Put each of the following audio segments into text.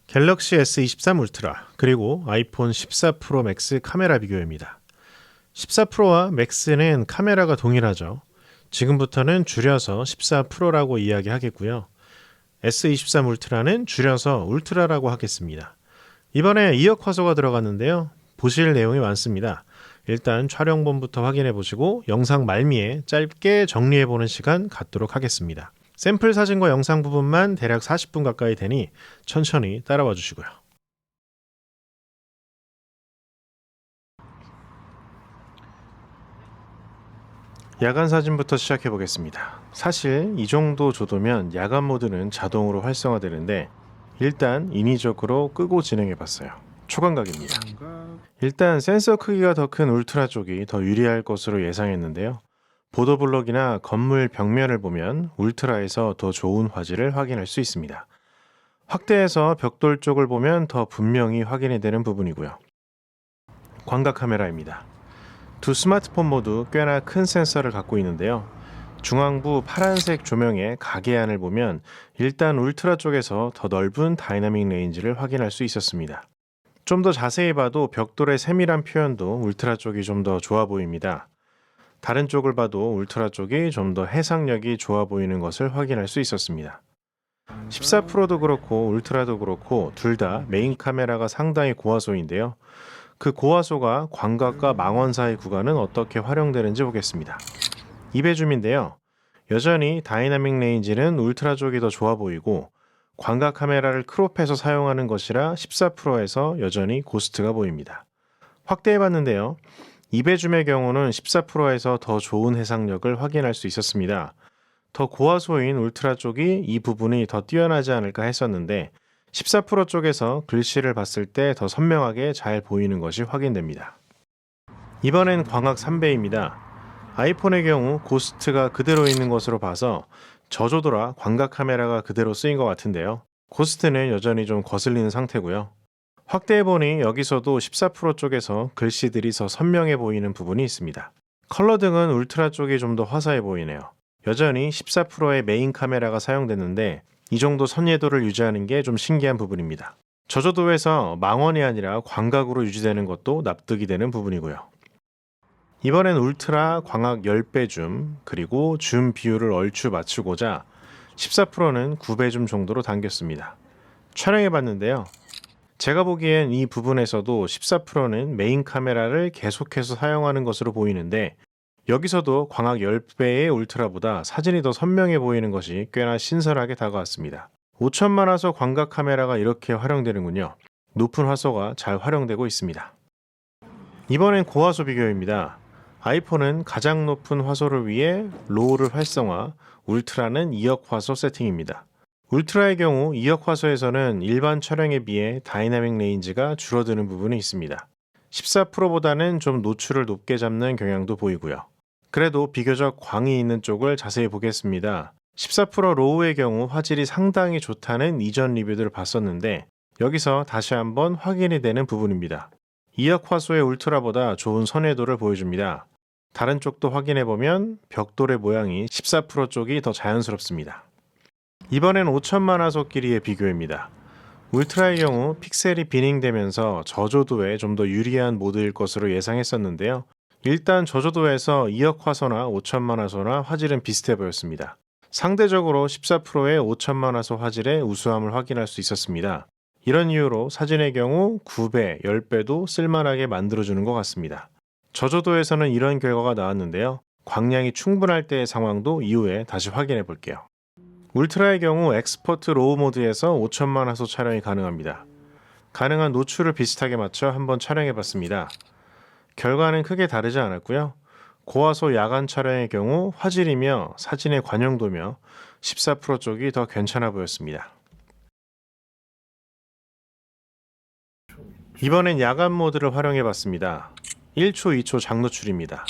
갤럭시 S23 울트라 그리고 아이폰 14 프로 맥스 카메라 비교입니다. 14 프로와 맥스는 카메라가 동일하죠. 지금부터는 줄여서 14 프로라고 이야기하겠고요. S23 울트라는 줄여서 울트라라고 하겠습니다. 이번에 2억 화소가 들어갔는데요. 보실 내용이 많습니다. 일단 촬영본부터 확인해 보시고 영상 말미에 짧게 정리해 보는 시간 갖도록 하겠습니다. 샘플 사진과 영상 부분만 대략 40분 가까이 되니 천천히 따라와 주시고요. 야간 사진부터 시작해 보겠습니다. 사실 이 정도 조도면 야간 모드는 자동으로 활성화되는데 일단 인위적으로 끄고 진행해 봤어요. 초광각입니다. 일단 센서 크기가 더 큰 울트라 쪽이 더 유리할 것으로 예상했는데요. 보도블록이나 건물 벽면을 보면 울트라에서 더 좋은 화질을 확인할 수 있습니다. 확대해서 벽돌 쪽을 보면 더 분명히 확인이 되는 부분이고요. 광각 카메라입니다. 두 스마트폰 모두 꽤나 큰 센서를 갖고 있는데요. 중앙부 파란색 조명의 각의안을 보면 일단 울트라 쪽에서 더 넓은 다이나믹 레인지를 확인할 수 있었습니다. 좀 더 자세히 봐도 벽돌의 세밀한 표현도 울트라 쪽이 좀 더 좋아 보입니다. 다른 쪽을 봐도 울트라 쪽이 좀 더 해상력이 좋아 보이는 것을 확인할 수 있었습니다. 14 프로도 그렇고 울트라도 그렇고 둘 다 메인 카메라가 상당히 고화소인데요. 그 고화소가 광각과 망원 사이 구간은 어떻게 활용되는지 보겠습니다. 2배줌인데요. 여전히 다이나믹 레인지는 울트라 쪽이 더 좋아 보이고 광각 카메라를 크롭해서 사용하는 것이라 14 프로에서 여전히 고스트가 보입니다. 확대해 봤는데요. 2배줌의 경우는 14 프로에서 더 좋은 해상력을 확인할 수 있었습니다. 더 고화소인 울트라 쪽이 이 부분이 더 뛰어나지 않을까 했었는데 14 프로 쪽에서 글씨를 봤을 때 더 선명하게 잘 보이는 것이 확인됩니다. 이번엔 광학 3배입니다. 아이폰의 경우 고스트가 그대로 있는 것으로 봐서 저조도라 광각 카메라가 그대로 쓰인 것 같은데요. 고스트는 여전히 좀 거슬리는 상태고요. 확대해보니 여기서도 14 프로 쪽에서 글씨들이 더 선명해 보이는 부분이 있습니다. 컬러 등은 울트라 쪽이 좀 더 화사해 보이네요. 여전히 14 프로의 메인 카메라가 사용됐는데 이 정도 선예도를 유지하는 게 좀 신기한 부분입니다. 저조도에서 망원이 아니라 광각으로 유지되는 것도 납득이 되는 부분이고요. 이번엔 울트라 광학 10배 줌 그리고 줌 비율을 얼추 맞추고자 14 프로는 9배 줌 정도로 당겼습니다. 촬영해 봤는데요. 제가 보기엔 이 부분에서도 14 프로는 메인 카메라를 계속해서 사용하는 것으로 보이는데 여기서도 광학 10배의 울트라보다 사진이 더 선명해 보이는 것이 꽤나 신선하게 다가왔습니다. 5000만 화소 광각 카메라가 이렇게 활용되는군요. 높은 화소가 잘 활용되고 있습니다. 이번엔 고화소 비교입니다. 아이폰은 가장 높은 화소를 위해 로우를 활성화, 울트라는 2억 화소 세팅입니다. 울트라의 경우 2억 화소에서는 일반 촬영에 비해 다이나믹 레인지가 줄어드는 부분이 있습니다. 14 프로보다는 좀 노출을 높게 잡는 경향도 보이고요. 그래도 비교적 광이 있는 쪽을 자세히 보겠습니다. 14 프로 로우의 경우 화질이 상당히 좋다는 이전 리뷰들을 봤었는데 여기서 다시 한번 확인이 되는 부분입니다. 2억 화소의 울트라보다 좋은 선회도를 보여줍니다. 다른 쪽도 확인해보면 벽돌의 모양이 14 프로 쪽이 더 자연스럽습니다. 이번엔 5000만 화소 길이의 비교입니다. 울트라의 경우 픽셀이 비닝되면서 저조도에 좀 더 유리한 모드일 것으로 예상했었는데요. 일단 저조도에서 2억 화소나 5000만 화소나 화질은 비슷해 보였습니다. 상대적으로 14 프로의 5000만 화소 화질의 우수함을 확인할 수 있었습니다. 이런 이유로 사진의 경우 9배, 10배도 쓸만하게 만들어주는 것 같습니다. 저조도에서는 이런 결과가 나왔는데요. 광량이 충분할 때의 상황도 이후에 다시 확인해 볼게요. 울트라의 경우 엑스포트 로우 모드에서 5000만 화소 촬영이 가능합니다. 가능한 노출을 비슷하게 맞춰 한번 촬영해 봤습니다. 결과는 크게 다르지 않았고요. 고화소 야간 촬영의 경우 화질이며 사진의 관용도며 14 프로 쪽이 더 괜찮아 보였습니다. 이번엔 야간 모드를 활용해 봤습니다. 1초, 2초 장노출입니다.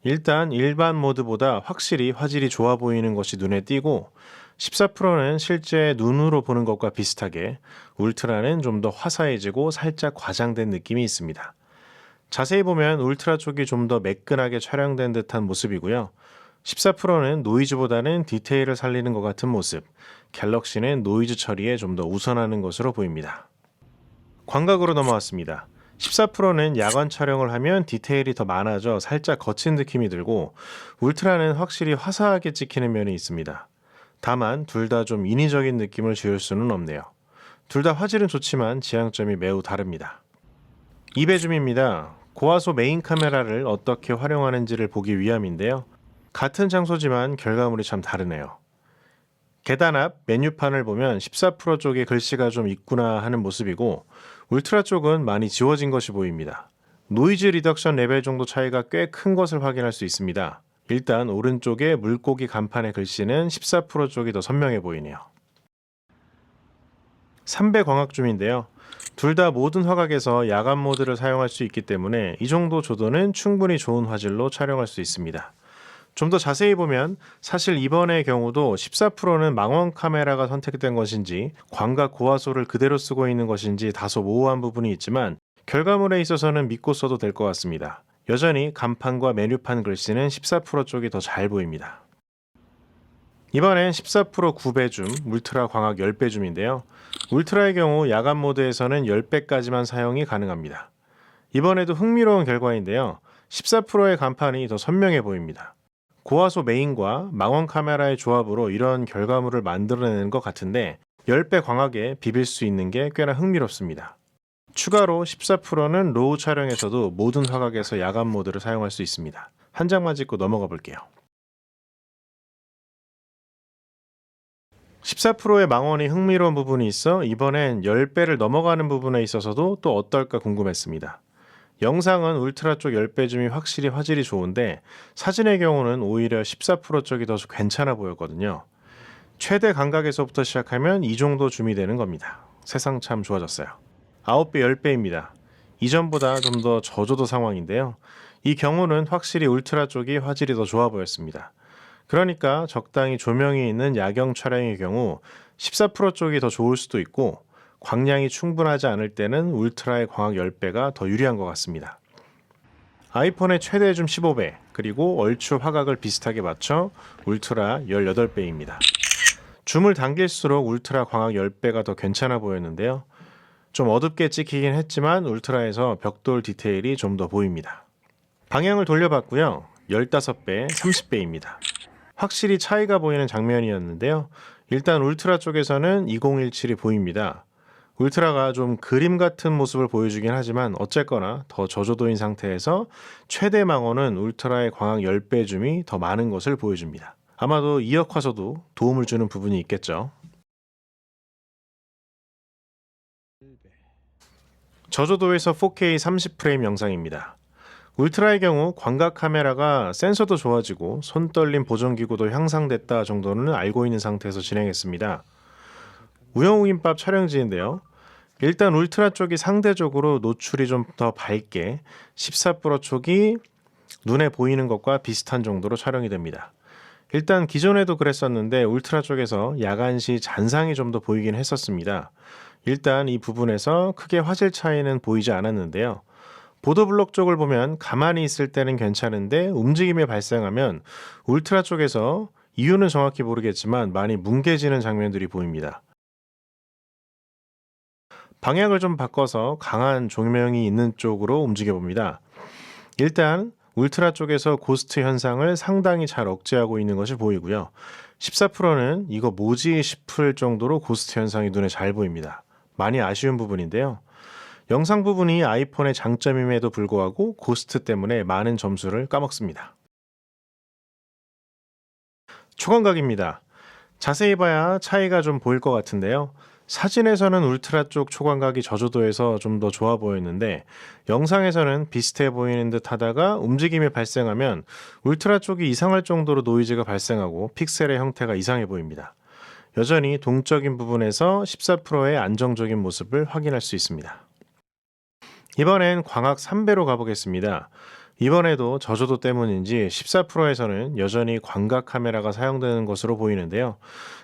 일단 일반 모드보다 확실히 화질이 좋아 보이는 것이 눈에 띄고 14 프로는 실제 눈으로 보는 것과 비슷하게 울트라는 좀 더 화사해지고 살짝 과장된 느낌이 있습니다. 자세히 보면 울트라 쪽이 좀 더 매끈하게 촬영된 듯한 모습이고요. 14 프로는 노이즈보다는 디테일을 살리는 것 같은 모습, 갤럭시는 노이즈 처리에 좀 더 우선하는 것으로 보입니다. 광각으로 넘어왔습니다. 14%는 야간 촬영을 하면 디테일이 더 많아져 살짝 거친 느낌이 들고 울트라는 확실히 화사하게 찍히는 면이 있습니다. 다만 둘 다 좀 인위적인 느낌을 지울 수는 없네요. 둘 다 화질은 좋지만 지향점이 매우 다릅니다. 2배줌입니다. 고화소 메인 카메라를 어떻게 활용하는지를 보기 위함인데요. 같은 장소지만 결과물이 참 다르네요. 계단 앞 메뉴판을 보면 14% 쪽에 글씨가 좀 있구나 하는 모습이고 울트라 쪽은 많이 지워진 것이 보입니다. 노이즈 리덕션 레벨 정도 차이가 꽤 큰 것을 확인할 수 있습니다. 일단 오른쪽에 물고기 간판의 글씨는 14% 쪽이 더 선명해 보이네요. 3배 광학줌인데요. 둘 다 모든 화각에서 야간 모드를 사용할 수 있기 때문에 이 정도 조도는 충분히 좋은 화질로 촬영할 수 있습니다. 좀 더 자세히 보면 사실 이번의 경우도 14%는 망원 카메라가 선택된 것인지 광각 고화소를 그대로 쓰고 있는 것인지 다소 모호한 부분이 있지만 결과물에 있어서는 믿고 써도 될 것 같습니다. 여전히 간판과 메뉴판 글씨는 14% 쪽이 더 잘 보입니다. 이번엔 14% 9배 줌, 울트라 광학 10배 줌인데요. 울트라의 경우 야간 모드에서는 10배까지만 사용이 가능합니다. 이번에도 흥미로운 결과인데요. 14%의 간판이 더 선명해 보입니다. 고화소 메인과 망원 카메라의 조합으로 이런 결과물을 만들어내는 것 같은데 10배 광학에 비빌 수 있는 게 꽤나 흥미롭습니다. 추가로 14%는 로우 촬영에서도 모든 화각에서 야간 모드를 사용할 수 있습니다. 한 장만 찍고 넘어가 볼게요. 14%의 망원이 흥미로운 부분이 있어 이번엔 10배를 넘어가는 부분에 있어서도 또 어떨까 궁금했습니다. 영상은 울트라 쪽 10배 줌이 확실히 화질이 좋은데 사진의 경우는 오히려 14% 쪽이 더 괜찮아 보였거든요. 최대 감각에서부터 시작하면 이 정도 줌이 되는 겁니다. 세상 참 좋아졌어요. 9배 10배입니다. 이전보다 좀 더 저조도 상황인데요. 이 경우는 확실히 울트라 쪽이 화질이 더 좋아 보였습니다. 그러니까 적당히 조명이 있는 야경 촬영의 경우 14% 쪽이 더 좋을 수도 있고 광량이 충분하지 않을 때는 울트라의 광학 10배가 더 유리한 것 같습니다. 아이폰의 최대 줌 15배, 그리고 얼추 화각을 비슷하게 맞춰 울트라 18배입니다. 줌을 당길수록 울트라 광학 10배가 더 괜찮아 보였는데요. 좀 어둡게 찍히긴 했지만 울트라에서 벽돌 디테일이 좀 더 보입니다. 방향을 돌려봤고요. 15배, 30배입니다. 확실히 차이가 보이는 장면이었는데요. 일단 울트라 쪽에서는 2017이 보입니다. 울트라가 좀 그림 같은 모습을 보여주긴 하지만 어쨌거나 더 저조도인 상태에서 최대 망원은 울트라의 광학 10배 줌이 더 많은 것을 보여줍니다. 아마도 이역화소도 도움을 주는 부분이 있겠죠. 저조도에서 4K 30프레임 영상입니다. 울트라의 경우 광각 카메라가 센서도 좋아지고 손떨림 보정기구도 향상됐다 정도는 알고 있는 상태에서 진행했습니다. 우영우김밥 촬영지인데요. 일단 울트라 쪽이 상대적으로 노출이 좀 더 밝게 14% 쪽이 눈에 보이는 것과 비슷한 정도로 촬영이 됩니다. 일단 기존에도 그랬었는데 울트라 쪽에서 야간시 잔상이 좀 더 보이긴 했었습니다. 일단 이 부분에서 크게 화질 차이는 보이지 않았는데요. 보도블록 쪽을 보면 가만히 있을 때는 괜찮은데 움직임이 발생하면 울트라 쪽에서 이유는 정확히 모르겠지만 많이 뭉개지는 장면들이 보입니다. 방향을 좀 바꿔서 강한 조명이 있는 쪽으로 움직여 봅니다. 일단 울트라 쪽에서 고스트 현상을 상당히 잘 억제하고 있는 것이 보이고요. 14%는 이거 뭐지 싶을 정도로 고스트 현상이 눈에 잘 보입니다. 많이 아쉬운 부분인데요. 영상 부분이 아이폰의 장점임에도 불구하고 고스트 때문에 많은 점수를 까먹습니다. 초광각입니다. 자세히 봐야 차이가 좀 보일 것 같은데요. 사진에서는 울트라 쪽 초광각이 저조도에서 좀 더 좋아 보였는데 영상에서는 비슷해 보이는 듯 하다가 움직임이 발생하면 울트라 쪽이 이상할 정도로 노이즈가 발생하고 픽셀의 형태가 이상해 보입니다. 여전히 동적인 부분에서 14%의 안정적인 모습을 확인할 수 있습니다. 이번엔 광학 3배로 가보겠습니다. 이번에도 저조도 때문인지 14%에서는 여전히 광각 카메라가 사용되는 것으로 보이는데요.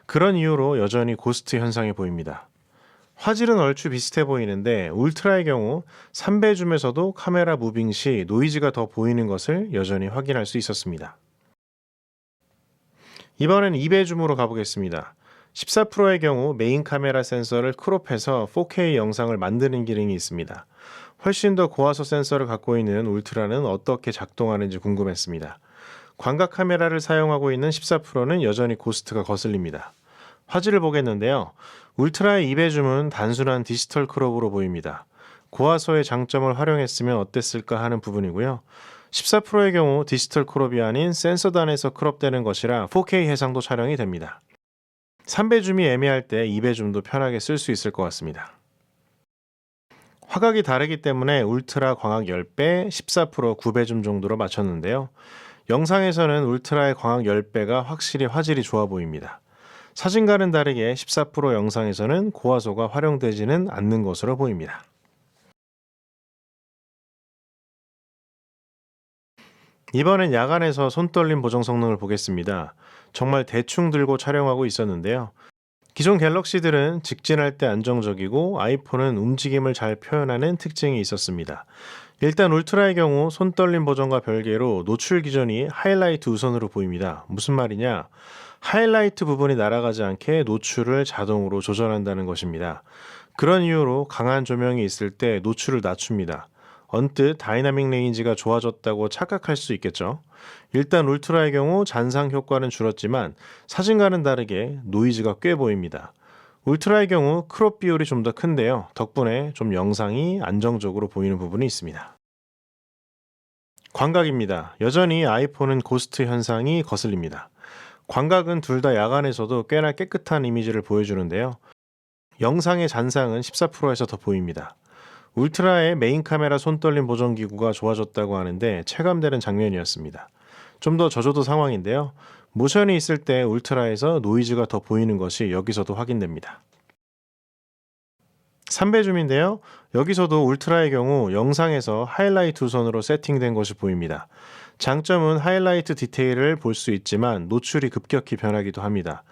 그런 이유로 여전히 고스트 현상이 보입니다. 화질은 얼추 비슷해 보이는데 울트라의 경우 3배 줌에서도 카메라 무빙 시 노이즈가 더 보이는 것을 여전히 확인할 수 있었습니다. 이번엔 2배 줌으로 가보겠습니다. 14%의 경우 메인 카메라 센서를 크롭해서 4K 영상을 만드는 기능이 있습니다. 훨씬 더 고화소 센서를 갖고 있는 울트라는 어떻게 작동하는지 궁금했습니다. 광각 카메라를 사용하고 있는 14%는 여전히 고스트가 거슬립니다. 화질을 보겠는데요. 울트라의 2배줌은 단순한 디지털 크롭으로 보입니다. 고화소의 장점을 활용했으면 어땠을까 하는 부분이고요. 14%의 경우 디지털 크롭이 아닌 센서단에서 크롭되는 것이라 4K 해상도 촬영이 됩니다. 3배줌이 애매할 때 2배줌도 편하게 쓸 수 있을 것 같습니다. 화각이 다르기 때문에 울트라 광학 10배, 14% 9배줌 정도로 맞췄는데요. 영상에서는 울트라의 광학 10배가 확실히 화질이 좋아 보입니다. 사진과는 다르게 14% 영상에서는 고화소가 활용되지는 않는 것으로 보입니다. 이번엔 야간에서 손떨림 보정 성능을 보겠습니다. 정말 대충 들고 촬영하고 있었는데요. 기존 갤럭시들은 직진할 때 안정적이고 아이폰은 움직임을 잘 표현하는 특징이 있었습니다. 일단 울트라의 경우 손떨림 보정과 별개로 노출 기전이 하이라이트 우선으로 보입니다. 무슨 말이냐? 하이라이트 부분이 날아가지 않게 노출을 자동으로 조절한다는 것입니다. 그런 이유로 강한 조명이 있을 때 노출을 낮춥니다. 언뜻 다이나믹 레인지가 좋아졌다고 착각할 수 있겠죠. 일단 울트라의 경우 잔상 효과는 줄었지만 사진과는 다르게 노이즈가 꽤 보입니다. 울트라의 경우 크롭 비율이 좀 더 큰데요. 덕분에 좀 영상이 안정적으로 보이는 부분이 있습니다. 광각입니다. 여전히 아이폰은 고스트 현상이 거슬립니다. 광각은 둘 다 야간에서도 꽤나 깨끗한 이미지를 보여주는데요. 영상의 잔상은 14%에서 더 보입니다. 울트라의 메인 카메라 손떨림 보정 기구가 좋아졌다고 하는데 체감되는 장면이었습니다. 좀 더 저조도 상황인데요. 모션이 있을 때 울트라에서 노이즈가 더 보이는 것이 여기서도 확인됩니다. 3배줌인데요. 여기서도 울트라의 경우 영상에서 하이라이트 우선으로 세팅된 것이 보입니다. 장점은 하이라이트 디테일을 볼 수 있지만 노출이 급격히 변하기도 합니다.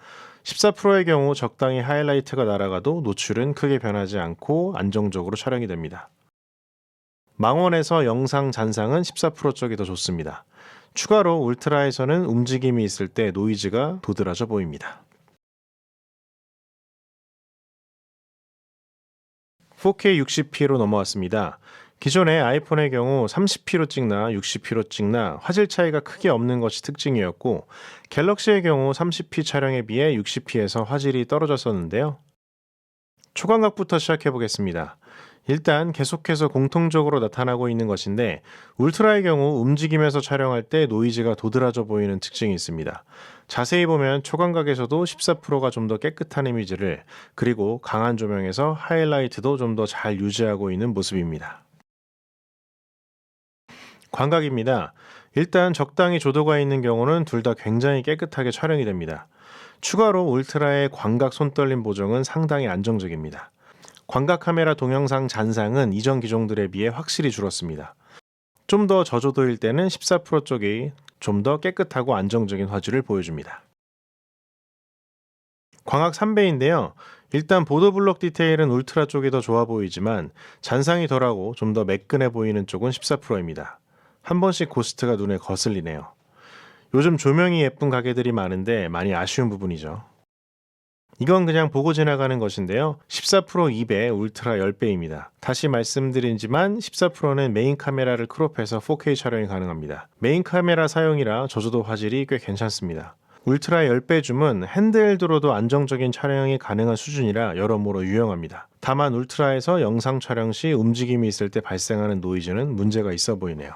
14%의 경우 적당히 하이라이트가 날아가도 노출은 크게 변하지 않고 안정적으로 촬영이 됩니다. 망원에서 영상 잔상은 14% 쪽이 더 좋습니다. 추가로 울트라에서는 움직임이 있을 때 노이즈가 도드라져 보입니다. 4K 60p로 넘어왔습니다. 기존의 아이폰의 경우 30p로 찍나 60p로 찍나 화질 차이가 크게 없는 것이 특징이었고 갤럭시의 경우 30p 촬영에 비해 60p에서 화질이 떨어졌었는데요. 초광각부터 시작해 보겠습니다. 일단 계속해서 공통적으로 나타나고 있는 것인데 울트라의 경우 움직이면서 촬영할 때 노이즈가 도드라져 보이는 특징이 있습니다. 자세히 보면 초광각에서도 14%가 좀 더 깨끗한 이미지를 그리고 강한 조명에서 하이라이트도 좀 더 잘 유지하고 있는 모습입니다. 광각입니다. 일단 적당히 조도가 있는 경우는 둘 다 굉장히 깨끗하게 촬영이 됩니다. 추가로 울트라의 광각 손떨림 보정은 상당히 안정적입니다. 광각 카메라 동영상 잔상은 이전 기종들에 비해 확실히 줄었습니다. 좀 더 저조도일 때는 14% 쪽이 좀 더 깨끗하고 안정적인 화질을 보여줍니다. 광학 3배인데요. 일단 보도블록 디테일은 울트라 쪽이 더 좋아 보이지만 잔상이 덜하고 좀 더 매끈해 보이는 쪽은 14%입니다. 한 번씩 고스트가 눈에 거슬리네요. 요즘 조명이 예쁜 가게들이 많은데 많이 아쉬운 부분이죠. 이건 그냥 보고 지나가는 것인데요. 14% 2배, 울트라 10배입니다. 다시 말씀드리지만 14%는 메인 카메라를 크롭해서 4K 촬영이 가능합니다. 메인 카메라 사용이라 저조도 화질이 꽤 괜찮습니다. 울트라 10배 줌은 핸드헬드로도 안정적인 촬영이 가능한 수준이라 여러모로 유용합니다. 다만 울트라에서 영상 촬영 시 움직임이 있을 때 발생하는 노이즈는 문제가 있어 보이네요.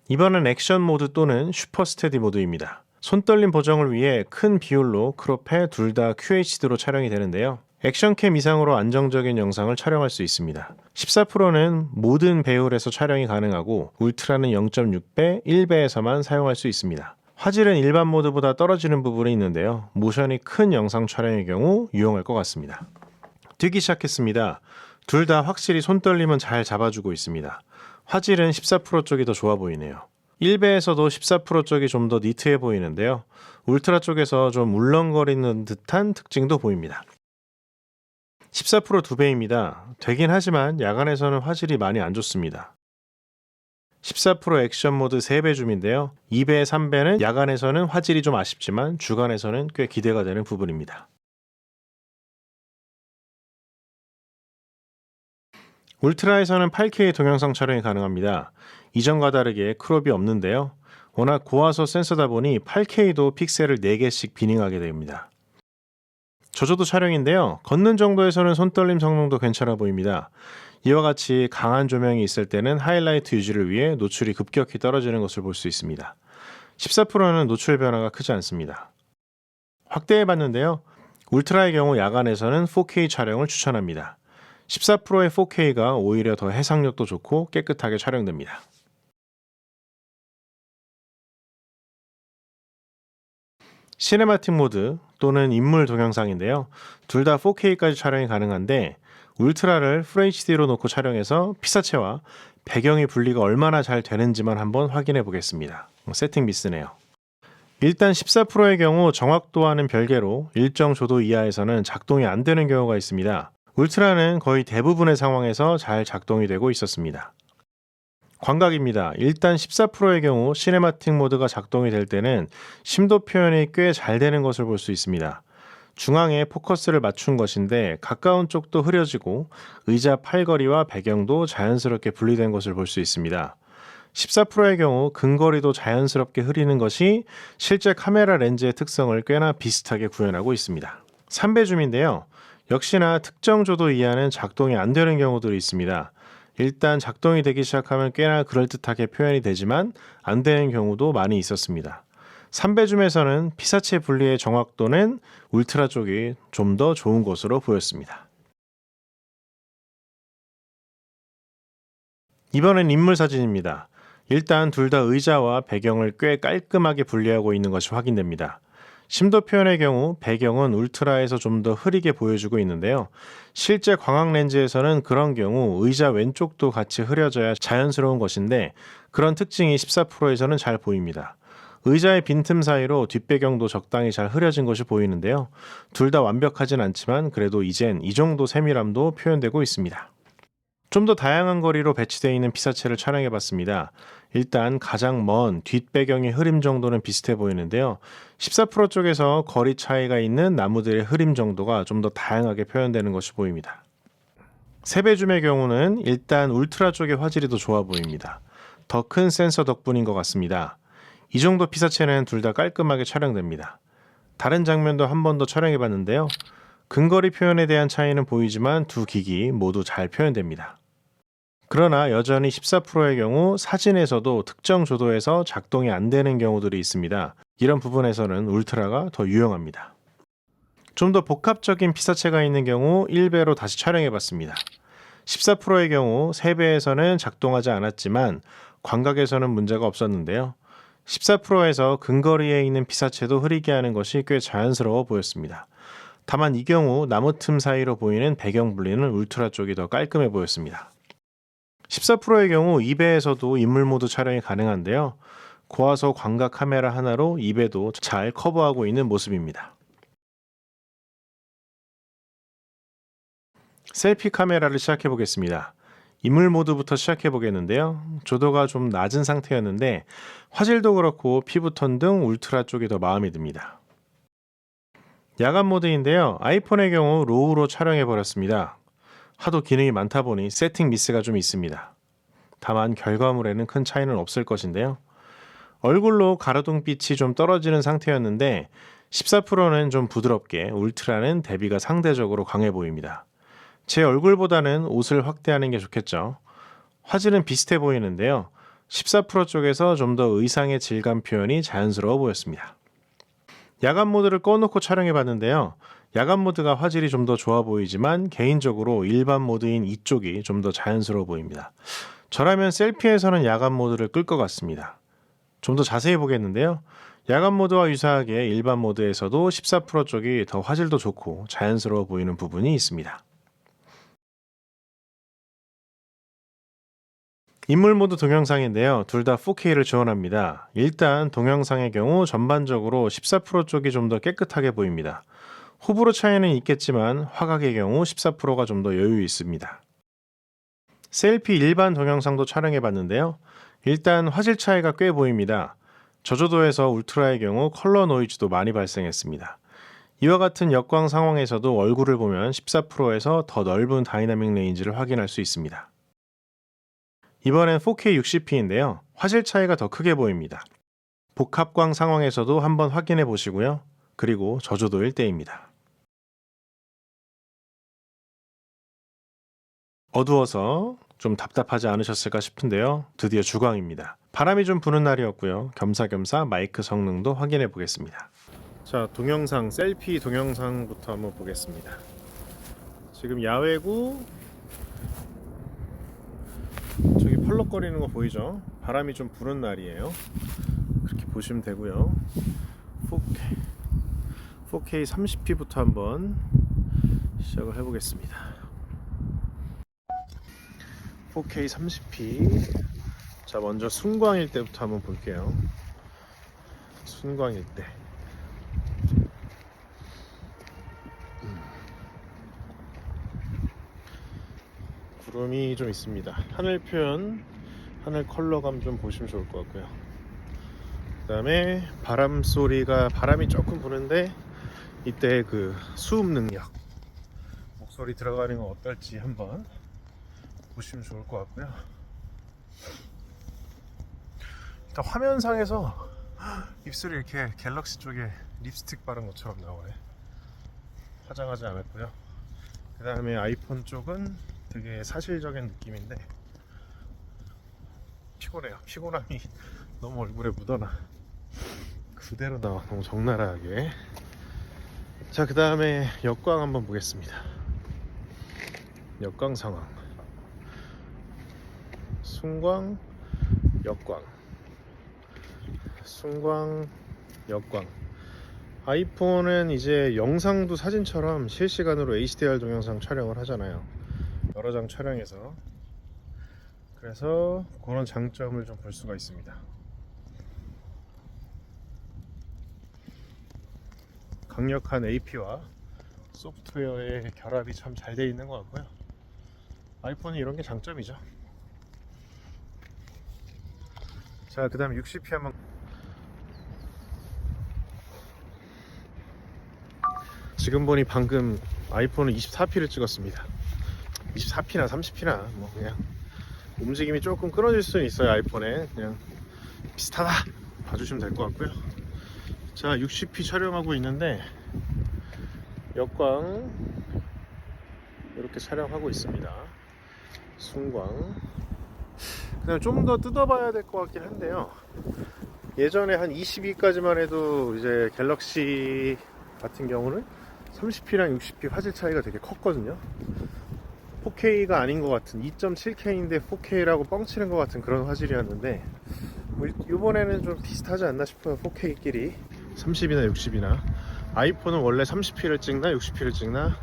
이번엔 액션 모드 또는 슈퍼 스테디 모드입니다. 손떨림 보정을 위해 큰 비율로 크롭해 둘 다 QHD로 촬영이 되는데요. 액션캠 이상으로 안정적인 영상을 촬영할 수 있습니다. 14%는 모든 배율에서 촬영이 가능하고 울트라는 0.6배, 1배에서만 사용할 수 있습니다. 화질은 일반 모드보다 떨어지는 부분이 있는데요. 모션이 큰 영상 촬영의 경우 유용할 것 같습니다. 뛰기 시작했습니다. 둘 다 확실히 손떨림은 잘 잡아주고 있습니다. 화질은 14% 쪽이 더 좋아 보이네요. 1배에서도 14% 쪽이 좀 더 니트해 보이는데요. 울트라 쪽에서 좀 울렁거리는 듯한 특징도 보입니다. 14% 2배입니다. 되긴 하지만 야간에서는 화질이 많이 안 좋습니다. 14% 액션 모드 3배 줌인데요. 2배, 3배는 야간에서는 화질이 좀 아쉽지만 주간에서는 꽤 기대가 되는 부분입니다. 울트라에서는 8K 동영상 촬영이 가능합니다. 이전과 다르게 크롭이 없는데요. 워낙 고화소 센서다 보니 8K도 픽셀을 4개씩 비닝하게 됩니다. 저조도 촬영인데요. 걷는 정도에서는 손떨림 성능도 괜찮아 보입니다. 이와 같이 강한 조명이 있을 때는 하이라이트 유지를 위해 노출이 급격히 떨어지는 것을 볼 수 있습니다. 14%는 노출 변화가 크지 않습니다. 확대해 봤는데요. 울트라의 경우 야간에서는 4K 촬영을 추천합니다. 14%의 4K가 오히려 더 해상력도 좋고 깨끗하게 촬영됩니다. 시네마틱 모드 또는 인물 동영상인데요. 둘 다 4K까지 촬영이 가능한데 울트라를 FHD로 놓고 촬영해서 피사체와 배경의 분리가 얼마나 잘 되는지만 한번 확인해 보겠습니다. 세팅 미스네요. 일단 14%의 경우 정확도와는 별개로 일정 조도 이하에서는 작동이 안 되는 경우가 있습니다. 울트라는 거의 대부분의 상황에서 잘 작동이 되고 있었습니다. 광각입니다. 일단 14%의 경우 시네마틱 모드가 작동이 될 때는 심도 표현이 꽤 잘 되는 것을 볼 수 있습니다. 중앙에 포커스를 맞춘 것인데 가까운 쪽도 흐려지고 의자 팔걸이와 배경도 자연스럽게 분리된 것을 볼 수 있습니다. 14%의 경우 근거리도 자연스럽게 흐리는 것이 실제 카메라 렌즈의 특성을 꽤나 비슷하게 구현하고 있습니다. 3배 줌인데요. 역시나 특정 조도 이하는 작동이 안 되는 경우들이 있습니다. 일단 작동이 되기 시작하면 꽤나 그럴듯하게 표현이 되지만 안 되는 경우도 많이 있었습니다. 3배 줌에서는 피사체 분리의 정확도는 울트라 쪽이 좀 더 좋은 것으로 보였습니다. 이번엔 인물 사진입니다. 일단 둘 다 의자와 배경을 꽤 깔끔하게 분리하고 있는 것이 확인됩니다. 심도 표현의 경우 배경은 울트라에서 좀 더 흐리게 보여주고 있는데요. 실제 광학 렌즈에서는 그런 경우 의자 왼쪽도 같이 흐려져야 자연스러운 것인데 그런 특징이 14%에서는 잘 보입니다. 의자의 빈틈 사이로 뒷배경도 적당히 잘 흐려진 것이 보이는데요. 둘 다 완벽하진 않지만 그래도 이젠 이 정도 세밀함도 표현되고 있습니다. 좀 더 다양한 거리로 배치되어 있는 피사체를 촬영해 봤습니다. 일단 가장 먼 뒷배경의 흐림 정도는 비슷해 보이는데요. 14% 쪽에서 거리 차이가 있는 나무들의 흐림 정도가 좀 더 다양하게 표현되는 것이 보입니다. 3배 줌의 경우는 일단 울트라 쪽의 화질이 더 좋아 보입니다. 더 큰 센서 덕분인 것 같습니다. 이 정도 피사체는 둘 다 깔끔하게 촬영됩니다. 다른 장면도 한 번 더 촬영해 봤는데요. 근거리 표현에 대한 차이는 보이지만 두 기기 모두 잘 표현됩니다. 그러나 여전히 14%의 경우 사진에서도 특정 조도에서 작동이 안 되는 경우들이 있습니다. 이런 부분에서는 울트라가 더 유용합니다. 좀 더 복합적인 피사체가 있는 경우 1배로 다시 촬영해 봤습니다. 14%의 경우 3배에서는 작동하지 않았지만 광각에서는 문제가 없었는데요. 14%에서 근거리에 있는 피사체도 흐리게 하는 것이 꽤 자연스러워 보였습니다. 다만 이 경우 나무 틈 사이로 보이는 배경 분리는 울트라 쪽이 더 깔끔해 보였습니다. 14%의 경우 2배에서도 인물 모드 촬영이 가능한데요. 고화소 광각 카메라 하나로 2배도 잘 커버하고 있는 모습입니다. 셀피 카메라를 시작해 보겠습니다. 인물 모드부터 시작해 보겠는데요. 조도가 좀 낮은 상태였는데 화질도 그렇고 피부톤 등 울트라 쪽이 더 마음에 듭니다. 야간 모드인데요. 아이폰의 경우 로우로 촬영해 버렸습니다. 하도 기능이 많다 보니 세팅 미스가 좀 있습니다. 다만 결과물에는 큰 차이는 없을 것인데요. 얼굴로 가로등빛이 좀 떨어지는 상태였는데 14%는 좀 부드럽게, 울트라는 대비가 상대적으로 강해 보입니다. 제 얼굴보다는 옷을 확대하는 게 좋겠죠. 화질은 비슷해 보이는데요. 14% 쪽에서 좀 더 의상의 질감 표현이 자연스러워 보였습니다. 야간 모드를 꺼놓고 촬영해 봤는데요. 야간 모드가 화질이 좀 더 좋아 보이지만 개인적으로 일반 모드인 이쪽이 좀 더 자연스러워 보입니다. 저라면 셀피에서는 야간 모드를 끌 것 같습니다. 좀 더 자세히 보겠는데요. 야간 모드와 유사하게 일반 모드에서도 14% 쪽이 더 화질도 좋고 자연스러워 보이는 부분이 있습니다. 인물 모드 동영상인데요. 둘 다 4K를 지원합니다. 일단 동영상의 경우 전반적으로 14% 쪽이 좀 더 깨끗하게 보입니다. 호불호 차이는 있겠지만 화각의 경우 14%가 좀 더 여유 있습니다. 셀피 일반 동영상도 촬영해 봤는데요. 일단 화질 차이가 꽤 보입니다. 저조도에서 울트라의 경우 컬러 노이즈도 많이 발생했습니다. 이와 같은 역광 상황에서도 얼굴을 보면 14%에서 더 넓은 다이나믹 레인지를 확인할 수 있습니다. 이번엔 4K 60p인데요. 화질 차이가 더 크게 보입니다. 복합광 상황에서도 한번 확인해 보시고요. 그리고 저조도 1대입니다. 어두워서 좀 답답하지 않으셨을까 싶은데요. 드디어 주광입니다. 바람이 좀 부는 날이었고요. 겸사겸사 마이크 성능도 확인해 보겠습니다. 자, 동영상, 셀피 동영상부터 한번 보겠습니다. 지금 야외고 저기 펄럭거리는 거 보이죠? 바람이 좀 부는 날이에요. 그렇게 보시면 되고요. 4K 30p부터 한번 시작을 해보겠습니다. 4K 30p. 자, 먼저 순광일 때부터 한번 볼게요. 순광일 때. 구름이 좀 있습니다. 하늘 표현, 하늘 컬러감 좀 보시면 좋을 것 같고요. 그 다음에 바람 소리가, 바람이 조금 부는데 이때 그 수음 능력, 목소리 들어가는 건 어떨지 한번 보시면 좋을 것 같고요. 일단 화면상에서 입술이 이렇게 갤럭시 쪽에 립스틱 바른 것처럼 나오네. 화장하지 않았고요. 그 다음에 아이폰 쪽은 되게 사실적인 느낌인데 피곤해요. 피곤함이 너무 얼굴에 묻어나. 그대로 나와. 너무 적나라하게. 자, 그 다음에 역광 한번 보겠습니다. 역광 상황. 순광, 역광. 순광, 역광. 아이폰은 이제 영상도 사진처럼 실시간으로 HDR 동영상 촬영을 하잖아요. 여러 장 촬영해서. 그래서 그런 장점을 좀 볼 수가 있습니다. 강력한 AP와 소프트웨어의 결합이 참 잘 되어 있는 것 같고요. 아이폰은 이런 게 장점이죠. 자, 그 다음에 60p 한번. 지금 보니 방금 아이폰은 24p를 찍었습니다. 24p나 30p나 뭐 그냥 움직임이 조금 끊어질 수는 있어요. 아이폰에 그냥 비슷하다 봐주시면 될 것 같고요. 자, 60p 촬영하고 있는데 역광 이렇게 촬영하고 있습니다. 순광. 그냥 좀 더 뜯어봐야 될 것 같긴 한데요. 예전에 한 22까지만 해도 이제 갤럭시 같은 경우는 30p랑 60p 화질 차이가 되게 컸거든요. 4K가 아닌 것 같은 2.7K인데 4K라고 뻥치는 것 같은 그런 화질이었는데 뭐 이번에는 좀 비슷하지 않나 싶어요. 4K끼리 30이나 60이나. 아이폰은 원래 30p를 찍나 60p를 찍나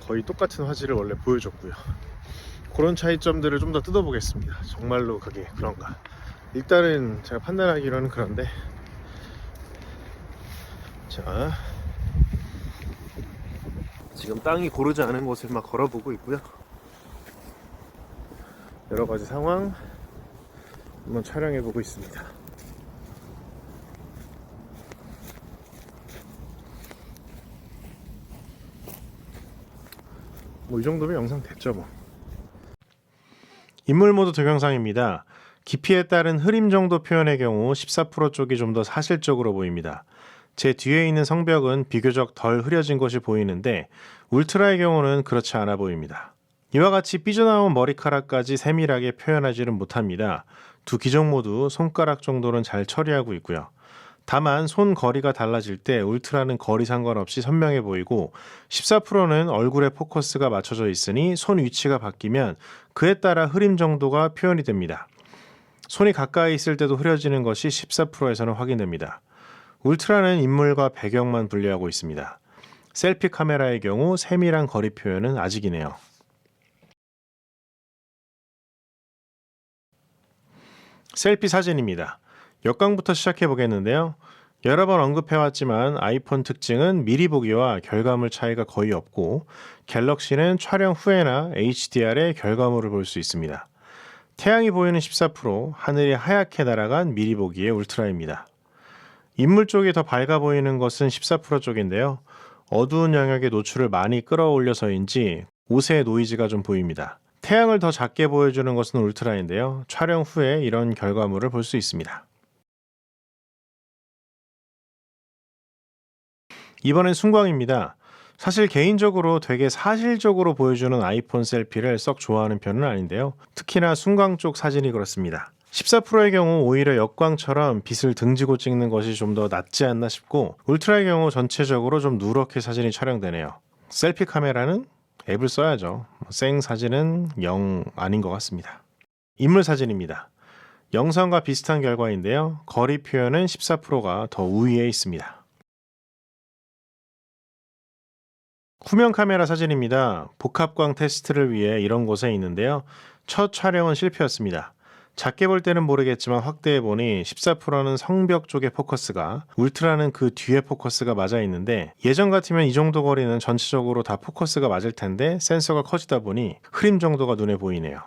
거의 똑같은 화질을 원래 보여줬고요. 그런 차이점들을 좀 더 뜯어보겠습니다. 정말로 그게 그런가. 일단은 제가 판단하기로는 그런데. 자, 지금 땅이 고르지 않은 곳을 막 걸어보고 있고요. 여러가지 상황 한번 촬영해보고 있습니다. 뭐 이 정도면 영상 됐죠 뭐. 인물 모드 동영상입니다. 깊이에 따른 흐림 정도 표현의 경우 14% 쪽이 좀 더 사실적으로 보입니다. 제 뒤에 있는 성벽은 비교적 덜 흐려진 것이 보이는데 울트라의 경우는 그렇지 않아 보입니다. 이와 같이 삐져나온 머리카락까지 세밀하게 표현하지는 못합니다. 두 기종 모두 손가락 정도는 잘 처리하고 있고요. 다만 손 거리가 달라질 때 울트라는 거리 상관없이 선명해 보이고 14%는 얼굴에 포커스가 맞춰져 있으니 손 위치가 바뀌면 그에 따라 흐림 정도가 표현이 됩니다. 손이 가까이 있을 때도 흐려지는 것이 14%에서는 확인됩니다. 울트라는 인물과 배경만 분리하고 있습니다. 셀피 카메라의 경우 세밀한 거리 표현은 아직이네요. 셀피 사진입니다. 역광부터 시작해 보겠는데요. 여러 번 언급해왔지만 아이폰 특징은 미리 보기와 결과물 차이가 거의 없고 갤럭시는 촬영 후에나 HDR의 결과물을 볼 수 있습니다. 태양이 보이는 14%, 하늘이 하얗게 날아간 미리 보기의 울트라입니다. 인물 쪽이 더 밝아 보이는 것은 14% 쪽인데요. 어두운 영역의 노출을 많이 끌어올려서인지 옷의 노이즈가 좀 보입니다. 태양을 더 작게 보여주는 것은 울트라인데요. 촬영 후에 이런 결과물을 볼 수 있습니다. 이번엔 순광입니다. 사실 개인적으로 되게 사실적으로 보여주는 아이폰 셀피를 썩 좋아하는 편은 아닌데요. 특히나 순광 쪽 사진이 그렇습니다. 14%의 경우 오히려 역광처럼 빛을 등지고 찍는 것이 좀 더 낫지 않나 싶고, 울트라의 경우 전체적으로 좀 누렇게 사진이 촬영되네요. 셀피 카메라는 앱을 써야죠. 생 사진은 영 아닌 것 같습니다. 인물 사진입니다. 영상과 비슷한 결과인데요. 거리 표현은 14%가 더 우위에 있습니다. 후면 카메라 사진입니다. 복합광 테스트를 위해 이런 곳에 있는데요. 첫 촬영은 실패였습니다. 작게 볼 때는 모르겠지만 확대해 보니 14%는 성벽 쪽의 포커스가, 울트라는 그 뒤에 포커스가 맞아 있는데, 예전 같으면 이 정도 거리는 전체적으로 다 포커스가 맞을 텐데 센서가 커지다 보니 흐림 정도가 눈에 보이네요.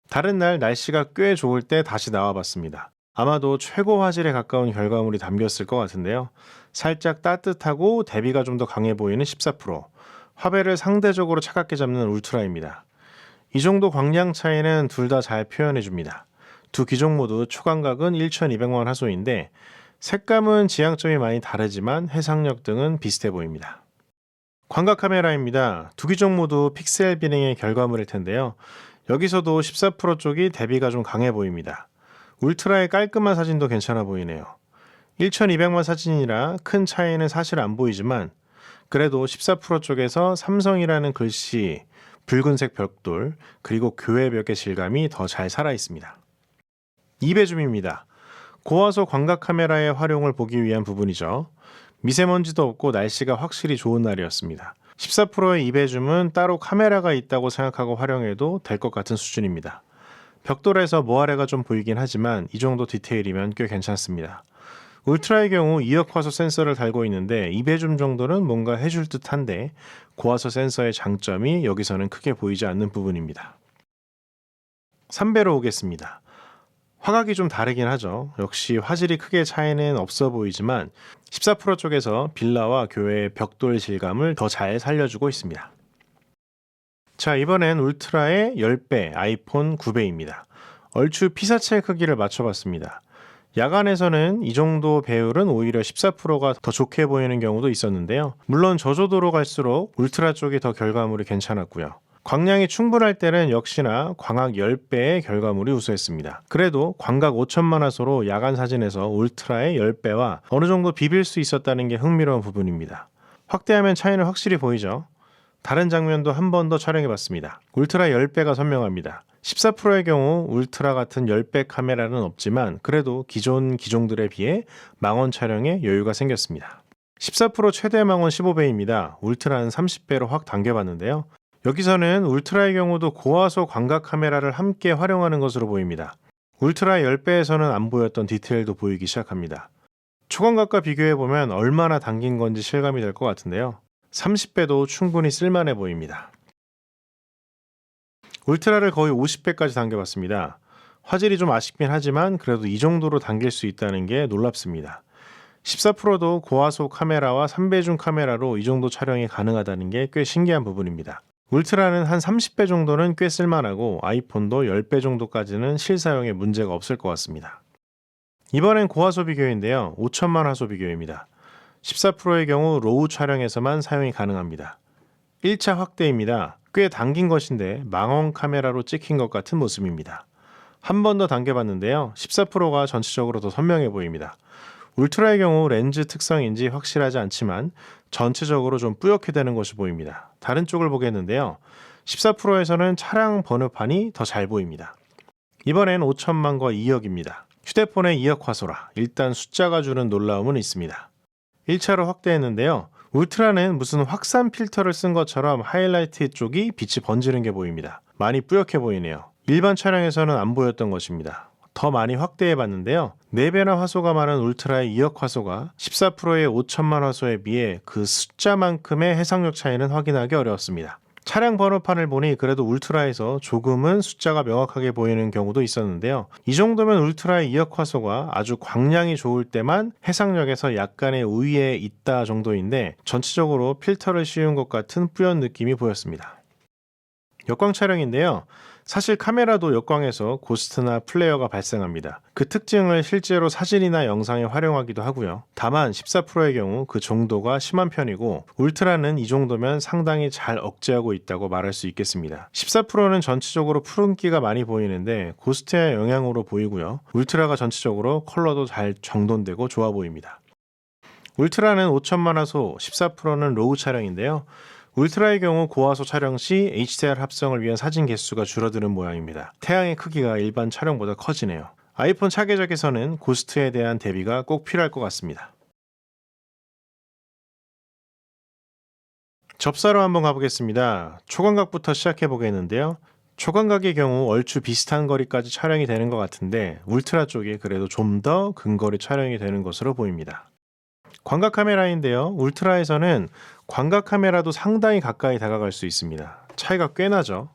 다른 날 날씨가 꽤 좋을 때 다시 나와봤습니다. 아마도 최고 화질에 가까운 결과물이 담겼을 것 같은데요. 살짝 따뜻하고 대비가 좀 더 강해 보이는 14%, 화배를 상대적으로 차갑게 잡는 울트라입니다. 이 정도 광량 차이는 둘 다 잘 표현해 줍니다. 두 기종 모두 초광각은 1200만 화소인데 색감은 지향점이 많이 다르지만 해상력 등은 비슷해 보입니다. 광각 카메라입니다. 두 기종 모두 픽셀 비능의 결과물일 텐데요. 여기서도 14% 쪽이 대비가 좀 강해 보입니다. 울트라의 깔끔한 사진도 괜찮아 보이네요. 1200만 사진이라 큰 차이는 사실 안 보이지만 그래도 14% 쪽에서 삼성이라는 글씨, 붉은색 벽돌, 그리고 교회 벽의 질감이 더 잘 살아 있습니다. 2배줌입니다. 고화소 광각 카메라의 활용을 보기 위한 부분이죠. 미세먼지도 없고 날씨가 확실히 좋은 날이었습니다. 14%의 2배줌은 따로 카메라가 있다고 생각하고 활용해도 될 것 같은 수준입니다. 벽돌에서 모아래가 좀 보이긴 하지만 이 정도 디테일이면 꽤 괜찮습니다. 울트라의 경우 2억 화소 센서를 달고 있는데 2배줌 정도는 뭔가 해줄 듯한데 고화소 센서의 장점이 여기서는 크게 보이지 않는 부분입니다. 3배로 오겠습니다. 화각이 좀 다르긴 하죠. 역시 화질이 크게 차이는 없어 보이지만 14% 쪽에서 빌라와 교회의 벽돌 질감을 더 잘 살려주고 있습니다. 자, 이번엔 울트라의 10배 아이폰 9배입니다. 얼추 피사체 크기를 맞춰봤습니다. 야간에서는 이 정도 배율은 오히려 14%가 더 좋게 보이는 경우도 있었는데요. 물론 저조도로 갈수록 울트라 쪽이 더 결과물이 괜찮았고요. 광량이 충분할 때는 역시나 광학 10배의 결과물이 우수했습니다. 그래도 광각 5천만 화소로 야간 사진에서 울트라의 10배와 어느 정도 비빌 수 있었다는 게 흥미로운 부분입니다. 확대하면 차이는 확실히 보이죠. 다른 장면도 한 번 더 촬영해봤습니다. 울트라 10배가 선명합니다. 14%의 경우 울트라 같은 10배 카메라는 없지만 그래도 기존 기종들에 비해 망원 촬영에 여유가 생겼습니다. 14% 최대 망원 15배입니다. 울트라는 30배로 확 당겨봤는데요. 여기서는 울트라의 경우도 고화소 광각 카메라를 함께 활용하는 것으로 보입니다. 울트라 10배에서는 안 보였던 디테일도 보이기 시작합니다. 초광각과 비교해보면 얼마나 당긴 건지 실감이 될 것 같은데요. 30배도 충분히 쓸만해 보입니다. 울트라를 거의 50배까지 당겨봤습니다. 화질이 좀 아쉽긴 하지만 그래도 이 정도로 당길 수 있다는 게 놀랍습니다. 14%도 고화소 카메라와 3배중 카메라로 이 정도 촬영이 가능하다는 게 꽤 신기한 부분입니다. 울트라는 한 30배 정도는 꽤 쓸만하고 아이폰도 10배 정도까지는 실사용에 문제가 없을 것 같습니다. 이번엔 고화소 비교인데요. 5천만 화소 비교입니다. 14%의 경우 로우 촬영에서만 사용이 가능합니다. 1차 확대입니다. 꽤 당긴 것인데 망원 카메라로 찍힌 것 같은 모습입니다. 한 번 더 당겨봤는데요. 14%가 전체적으로 더 선명해 보입니다. 울트라의 경우 렌즈 특성인지 확실하지 않지만 전체적으로 좀 뿌옇게 되는 것이 보입니다. 다른 쪽을 보겠는데요. 14%에서는 차량 번호판이 더 잘 보입니다. 이번엔 5천만과 2억입니다. 휴대폰의 2억 화소라 일단 숫자가 주는 놀라움은 있습니다. 1차로 확대했는데요. 울트라는 무슨 확산 필터를 쓴 것처럼 하이라이트 쪽이 빛이 번지는 게 보입니다. 많이 뿌옇게 보이네요. 일반 촬영에서는 안 보였던 것입니다. 더 많이 확대해 봤는데요. 4배나 화소가 많은 울트라의 2억 화소가 14%의 5천만 화소에 비해 그 숫자만큼의 해상력 차이는 확인하기 어려웠습니다. 차량 번호판을 보니 그래도 울트라에서 조금은 숫자가 명확하게 보이는 경우도 있었는데요. 이 정도면 울트라의 이역 화소가 아주 광량이 좋을 때만 해상력에서 약간의 우위에 있다 정도인데 전체적으로 필터를 씌운 것 같은 뿌연 느낌이 보였습니다. 역광 촬영인데요. 사실 카메라도 역광에서 고스트나 플레어가 발생합니다. 그 특징을 실제로 사진이나 영상에 활용하기도 하고요. 다만 14%의 경우 그 정도가 심한 편이고 울트라는 이 정도면 상당히 잘 억제하고 있다고 말할 수 있겠습니다. 14%는 전체적으로 푸른기가 많이 보이는데 고스트의 영향으로 보이고요. 울트라가 전체적으로 컬러도 잘 정돈되고 좋아 보입니다. 울트라는 5천만 화소, 14%는 로우 촬영인데요. 울트라의 경우 고화소 촬영 시 HDR 합성을 위한 사진 개수가 줄어드는 모양입니다. 태양의 크기가 일반 촬영보다 커지네요. 아이폰 차계적에서는 고스트에 대한 대비가 꼭 필요할 것 같습니다. 접사로 한번 가보겠습니다. 초광각부터 시작해 보겠는데요. 초광각의 경우 얼추 비슷한 거리까지 촬영이 되는 것 같은데 울트라 쪽이 그래도 좀 더 근거리 촬영이 되는 것으로 보입니다. 광각 카메라인데요. 울트라에서는 광각 카메라도 상당히 가까이 다가갈 수 있습니다. 차이가 꽤 나죠.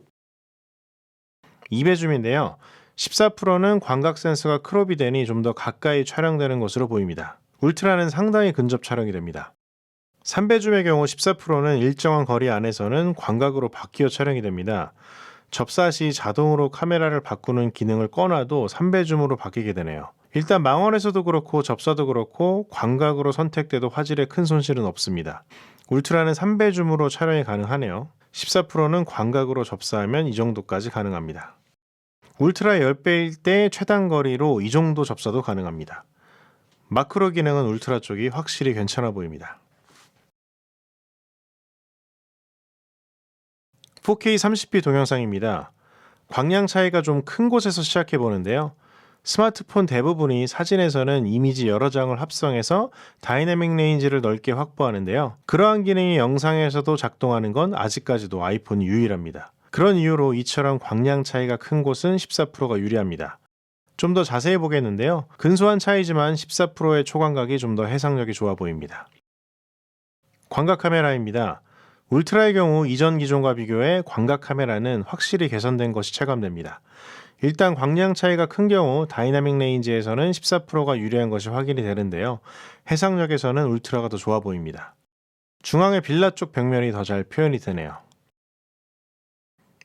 2배 줌인데요. 14%는 광각 센서가 크롭이 되니 좀 더 가까이 촬영되는 것으로 보입니다. 울트라는 상당히 근접 촬영이 됩니다. 3배 줌의 경우 14%는 일정한 거리 안에서는 광각으로 바뀌어 촬영이 됩니다. 접사 시 자동으로 카메라를 바꾸는 기능을 꺼놔도 3배 줌으로 바뀌게 되네요. 일단 망원에서도 그렇고 접사도 그렇고 광각으로 선택돼도 화질에 큰 손실은 없습니다. 울트라는 3배 줌으로 촬영이 가능하네요. 14%는 광각으로 접사하면 이 정도까지 가능합니다. 울트라 10배일 때 최단 거리로 이 정도 접사도 가능합니다. 마크로 기능은 울트라 쪽이 확실히 괜찮아 보입니다. 4K 30p 동영상입니다. 광량 차이가 좀 큰 곳에서 시작해 보는데요. 스마트폰 대부분이 사진에서는 이미지 여러 장을 합성해서 다이내믹 레인지를 넓게 확보하는데요. 그러한 기능이 영상에서도 작동하는 건 아직까지도 아이폰이 유일합니다. 그런 이유로 이처럼 광량 차이가 큰 곳은 14%가 유리합니다. 좀 더 자세히 보겠는데요. 근소한 차이지만 14%의 초광각이 좀 더 해상력이 좋아 보입니다. 광각 카메라입니다. 울트라의 경우 이전 기종과 비교해 광각 카메라는 확실히 개선된 것이 체감됩니다. 일단 광량 차이가 큰 경우 다이나믹 레인지에서는 14%가 유리한 것이 확인이 되는데요. 해상력에서는 울트라가 더 좋아 보입니다. 중앙의 빌라 쪽 벽면이 더 잘 표현이 되네요.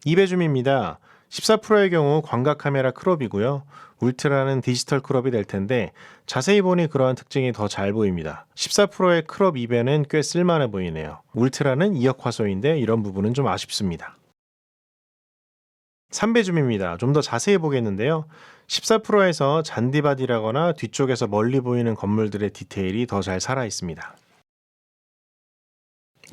2배 줌입니다. 14%의 경우 광각 카메라 크롭이고요. 울트라는 디지털 크롭이 될 텐데 자세히 보니 그러한 특징이 더 잘 보입니다. 14%의 크롭 2배는 꽤 쓸만해 보이네요. 울트라는 2역 화소인데 이런 부분은 좀 아쉽습니다. 3배 줌입니다. 좀 더 자세히 보겠는데요. 14%에서 잔디밭이라거나 뒤쪽에서 멀리 보이는 건물들의 디테일이 더 잘 살아 있습니다.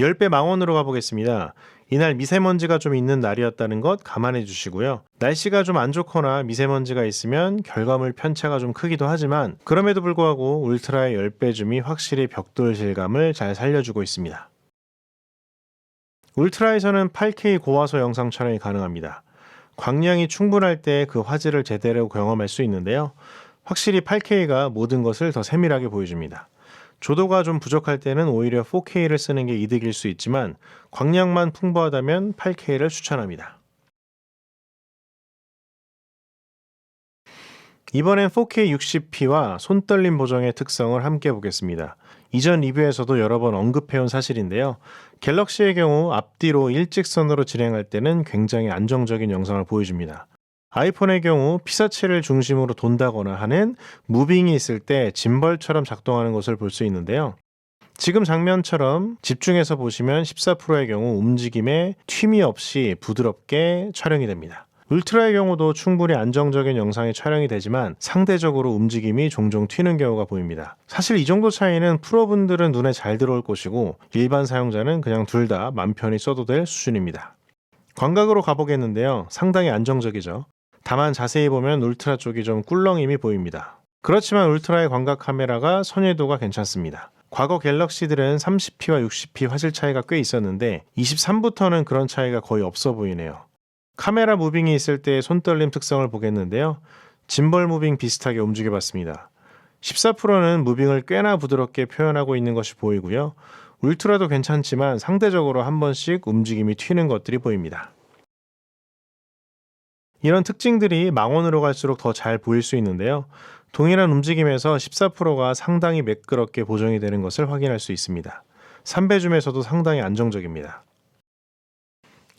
10배 망원으로 가보겠습니다. 이날 미세먼지가 좀 있는 날이었다는 것 감안해 주시고요. 날씨가 좀 안 좋거나 미세먼지가 있으면 결과물 편차가 좀 크기도 하지만 그럼에도 불구하고 울트라의 10배 줌이 확실히 벽돌 질감을 잘 살려주고 있습니다. 울트라에서는 8K 고화소 영상 촬영이 가능합니다. 광량이 충분할 때 그 화질을 제대로 경험할 수 있는데요. 확실히 8K가 모든 것을 더 세밀하게 보여줍니다. 조도가 좀 부족할 때는 오히려 4K를 쓰는 게 이득일 수 있지만 광량만 풍부하다면 8K를 추천합니다. 이번엔 4K 60p와 손떨림 보정의 특성을 함께 보겠습니다. 이전 리뷰에서도 여러 번 언급해온 사실인데요. 갤럭시의 경우 앞뒤로 일직선으로 진행할 때는 굉장히 안정적인 영상을 보여줍니다. 아이폰의 경우 피사체를 중심으로 돈다거나 하는 무빙이 있을 때 짐벌처럼 작동하는 것을 볼 수 있는데요. 지금 장면처럼 집중해서 보시면 14%의 경우 움직임에 튑이 없이 부드럽게 촬영이 됩니다. 울트라의 경우도 충분히 안정적인 영상이 촬영이 되지만 상대적으로 움직임이 종종 튀는 경우가 보입니다. 사실 이 정도 차이는 프로분들은 눈에 잘 들어올 것이고 일반 사용자는 그냥 둘 다 맘 편히 써도 될 수준입니다. 광각으로 가보겠는데요. 상당히 안정적이죠. 다만 자세히 보면 울트라 쪽이 좀 꿀렁임이 보입니다. 그렇지만 울트라의 광각 카메라가 선회도가 괜찮습니다. 과거 갤럭시들은 30p와 60p 화질 차이가 꽤 있었는데 23부터는 그런 차이가 거의 없어 보이네요. 카메라 무빙이 있을 때의 손떨림 특성을 보겠는데요. 짐벌 무빙 비슷하게 움직여 봤습니다. 14%는 무빙을 꽤나 부드럽게 표현하고 있는 것이 보이고요. 울트라도 괜찮지만 상대적으로 한 번씩 움직임이 튀는 것들이 보입니다. 이런 특징들이 망원으로 갈수록 더 잘 보일 수 있는데요. 동일한 움직임에서 14%가 상당히 매끄럽게 보정이 되는 것을 확인할 수 있습니다. 3배 줌에서도 상당히 안정적입니다.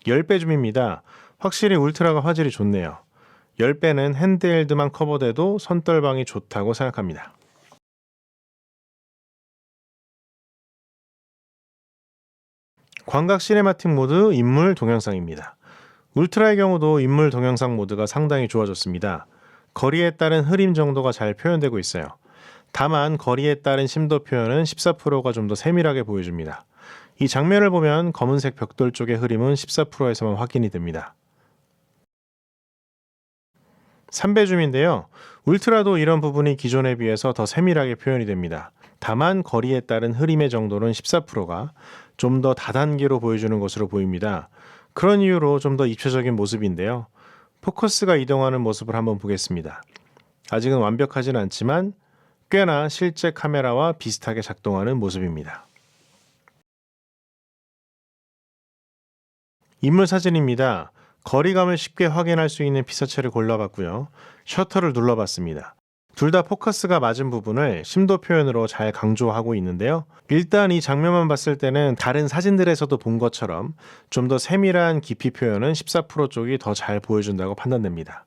10배 줌입니다. 확실히 울트라가 화질이 좋네요. 10배는 핸드헬드만 커버돼도 손떨방이 좋다고 생각합니다. 광각 시네마틱 모드 인물 동영상입니다. 울트라의 경우도 인물 동영상 모드가 상당히 좋아졌습니다. 거리에 따른 흐림 정도가 잘 표현되고 있어요. 다만 거리에 따른 심도 표현은 14%가 좀 더 세밀하게 보여줍니다. 이 장면을 보면 검은색 벽돌 쪽의 흐림은 14%에서만 확인이 됩니다. 3배 줌인데요. 울트라도 이런 부분이 기존에 비해서 더 세밀하게 표현이 됩니다. 다만 거리에 따른 흐림의 정도는 14%가 좀 더 다단계로 보여주는 것으로 보입니다. 그런 이유로 좀 더 입체적인 모습인데요. 포커스가 이동하는 모습을 한번 보겠습니다. 아직은 완벽하진 않지만 꽤나 실제 카메라와 비슷하게 작동하는 모습입니다. 인물 사진입니다. 거리감을 쉽게 확인할 수 있는 피사체를 골라봤고요. 셔터를 눌러봤습니다. 둘 다 포커스가 맞은 부분을 심도 표현으로 잘 강조하고 있는데요. 일단 이 장면만 봤을 때는 다른 사진들에서도 본 것처럼 좀 더 세밀한 깊이 표현은 14% 쪽이 더 잘 보여준다고 판단됩니다.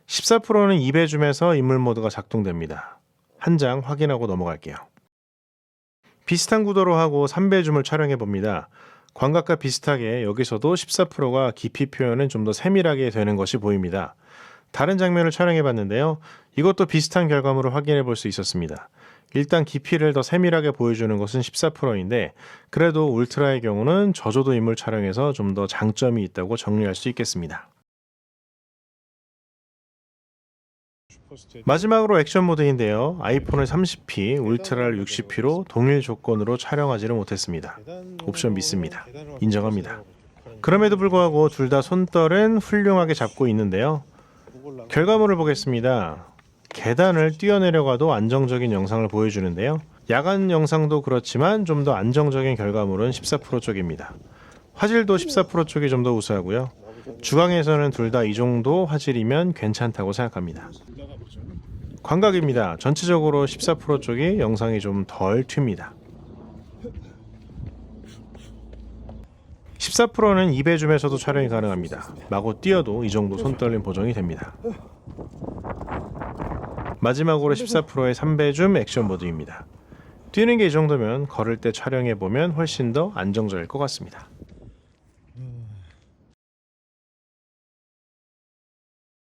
14%는 2배 줌에서 인물 모드가 작동됩니다. 한 장 확인하고 넘어갈게요. 비슷한 구도로 하고 3배 줌을 촬영해 봅니다. 광각과 비슷하게 여기서도 14%가 깊이 표현은 좀 더 세밀하게 되는 것이 보입니다. 다른 장면을 촬영해 봤는데요. 이것도 비슷한 결과물을 확인해 볼 수 있었습니다. 일단 깊이를 더 세밀하게 보여주는 것은 14%인데 그래도 울트라의 경우는 저조도 인물 촬영에서 좀 더 장점이 있다고 정리할 수 있겠습니다. 마지막으로 액션 모드인데요. 아이폰을 30p, 울트라를 60p로 동일 조건으로 촬영하지는 못했습니다. 옵션 믿습니다. 인정합니다. 그럼에도 불구하고 둘 다 손떨은 훌륭하게 잡고 있는데요. 결과물을 보겠습니다. 계단을 뛰어내려가도 안정적인 영상을 보여주는데요. 야간 영상도 그렇지만 좀 더 안정적인 결과물은 14% 쪽입니다. 화질도 14% 쪽이 좀 더 우수하고요. 주광에서는 둘 다 이 정도 화질이면 괜찮다고 생각합니다. 광각입니다. 전체적으로 14% 쪽이 영상이 좀 덜 튑니다. 14%는 2배 줌에서도 촬영이 가능합니다. 마구 뛰어도 이 정도 손떨림 보정이 됩니다. 마지막으로 14%의 3배 줌 액션 모드입니다. 뛰는 게 이 정도면 걸을 때 촬영해보면 훨씬 더 안정적일 것 같습니다.